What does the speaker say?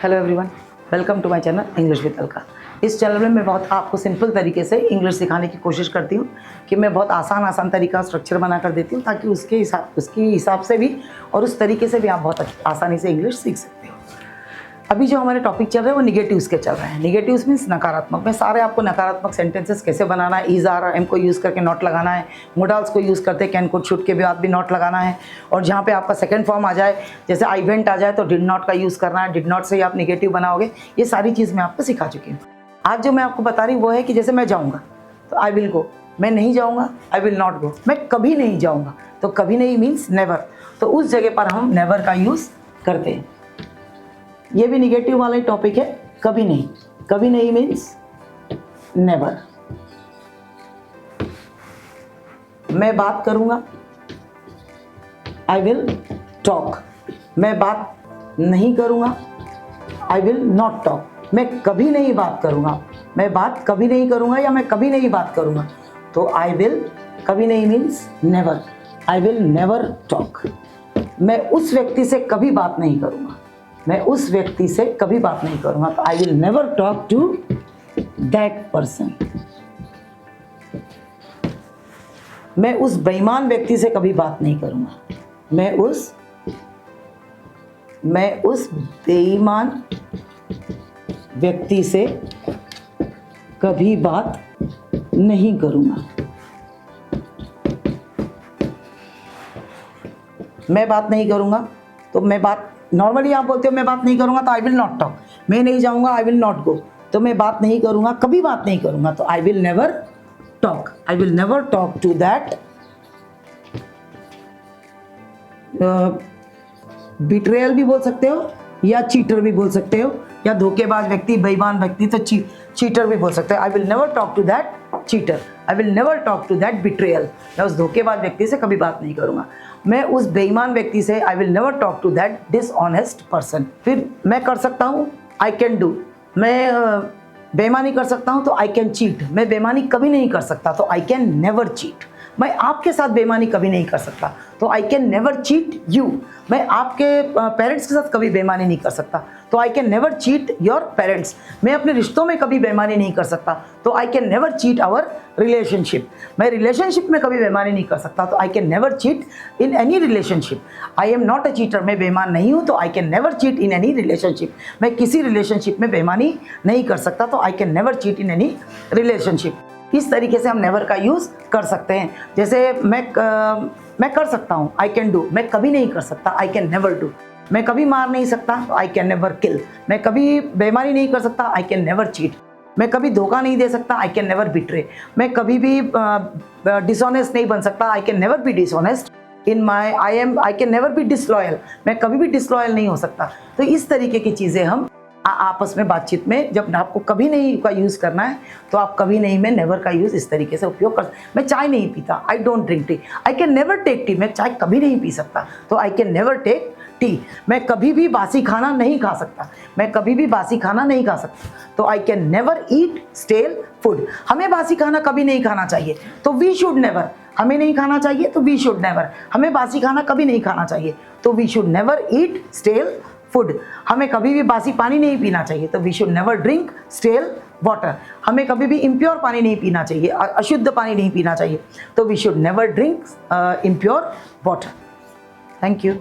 Hello everyone, welcome to my channel English with Alka. इस चैनल में मैं बहुत आपको सिंपल तरीके से इंग्लिश सिखाने की कोशिश करती हूँ कि मैं बहुत आसान तरीका स्ट्रक्चर बना कर देती हूँ ताकि उसके हिसाब से भी और उस तरीके से भी आप बहुत आसानी से इंग्लिश सीख सकते हो। अभी जो हमारे टॉपिक चल रहे हैं वो निगेटिव्स के चल रहे हैं। निगेटिव्स मीन्स नकारात्मक। मैं सारे आपको नकारात्मक सेंटेंसेस कैसे बनाना है, इज आर एम को यूज़ करके नॉट लगाना है, मोडाल्स को यूज़ करते कैन कुड शुड के बाद भी नॉट लगाना है, और जहाँ पे आपका सेकंड फॉर्म आ जाए, जैसे आई वेंट आ जाए तो डिड नॉट का यूज़ करना है, डिड नॉट से ही आप निगेटिव बनाओगे। ये सारी चीज़ मैं आपको सिखा चुकी हूँ। आज जो मैं आपको बता रही हूँ वो है कि जैसे मैं जाऊँगा तो आई विल गो, मैं नहीं जाऊँगा आई विल नॉट गो, मैं कभी नहीं जाऊँगा तो कभी नहीं मीन्स नेवर, तो उस जगह पर हम नेवर का यूज़ करते हैं। ये भी निगेटिव वाला ही टॉपिक है, कभी नहीं। कभी नहीं मीन्स नेवर। मैं बात करूंगा, आई विल टॉक। मैं बात नहीं करूंगा, आई विल नॉट टॉक। मैं कभी नहीं बात करूंगा, मैं बात कभी नहीं करूंगा या मैं कभी नहीं बात करूंगा तो आई विल, कभी नहीं means never, I will never talk. मैं उस व्यक्ति से कभी बात नहीं करूंगा, मैं उस व्यक्ति से कभी बात नहीं करूंगा तो I will never talk to that person. मैं उस बेईमान व्यक्ति से कभी बात नहीं करूंगा, मैं उस बेईमान व्यक्ति से कभी बात नहीं करूंगा। मैं बात नहीं करूंगा तो मैं बात, नॉर्मली आप बोलते हो मैं बात नहीं करूंगा तो आई विल नॉट टॉक। मैं नहीं जाऊंगा आई विल नॉट गो, तो मैं बात नहीं करूंगा, कभी बात नहीं करूंगा तो I will never talk. I will never talk to that betrayal भी बोल सकते हो या चीटर भी बोल सकते हो, या धोखेबाज व्यक्ति, बेईमान व्यक्ति तो चीटर भी बोल सकते हो। I will never talk to that cheater, I will never talk to that betrayal. मैं उस धोखेबाज व्यक्ति से कभी बात नहीं करूंगा। मैं उस बेईमान व्यक्ति से, I will never talk to that dishonest person. फिर मैं कर सकता हूँ, आई कैन डू। मैं बेईमानी कर सकता हूँ तो आई कैन चीट। मैं बेईमानी कभी नहीं कर सकता तो आई कैन नेवर चीट। मैं आपके साथ बेईमानी कभी नहीं कर सकता तो I can never cheat you. मैं आपके पेरेंट्स के साथ कभी बेईमानी नहीं कर सकता तो I can never cheat your parents. मैं अपने रिश्तों में कभी बेईमानी नहीं कर सकता तो I can never cheat our relationship. मैं रिलेशनशिप में कभी बेईमानी नहीं कर सकता तो I can never cheat in any relationship. I am not a cheater, मैं बेईमान नहीं हूँ तो I can never cheat in any relationship. मैं किसी रिलेशनशिप में बेईमानी नहीं कर सकता तो I can never cheat in any relationship. इस तरीके से हम नेवर का यूज़ कर सकते हैं। जैसे मैं कर सकता हूँ, आई कैन डू। मैं कभी नहीं कर सकता, आई कैन नेवर डू। मैं कभी मार नहीं सकता तो आई कैन नेवर किल। मैं कभी बेईमानी नहीं कर सकता, आई कैन नेवर चीट। मैं कभी धोखा नहीं दे सकता, आई कैन नेवर बिट्रे। मैं कभी भी डिसऑनेस्ट नहीं बन सकता, आई can never be dishonest in my, I can never be disloyal. मैं कभी भी डिसलॉयल नहीं हो सकता। तो इस तरीके की चीज़ें हम आपस में बातचीत में, जब आपको कभी नहीं का यूज़ करना है तो आप कभी नहीं में नेवर का यूज़ इस तरीके से उपयोग कर। मैं चाय नहीं पीता, I don't drink tea. I can never take tea. मैं चाय कभी नहीं पी सकता तो I can never take tea. मैं कभी भी बासी खाना नहीं खा सकता, मैं कभी भी बासी खाना नहीं खा सकता तो I can never eat stale food. हमें बासी खाना कभी नहीं खाना चाहिए तो वी शुड नेवर। हमें नहीं खाना चाहिए तो वी शुड नेवर। हमें बासी खाना कभी नहीं खाना चाहिए तो we should never eat stale food. हमें कभी भी बासी पानी नहीं पीना चाहिए तो we should never drink stale water. हमें कभी भी इम्प्योर पानी नहीं पीना चाहिए, अशुद्ध पानी नहीं पीना चाहिए तो we should never drink impure water. Thank you.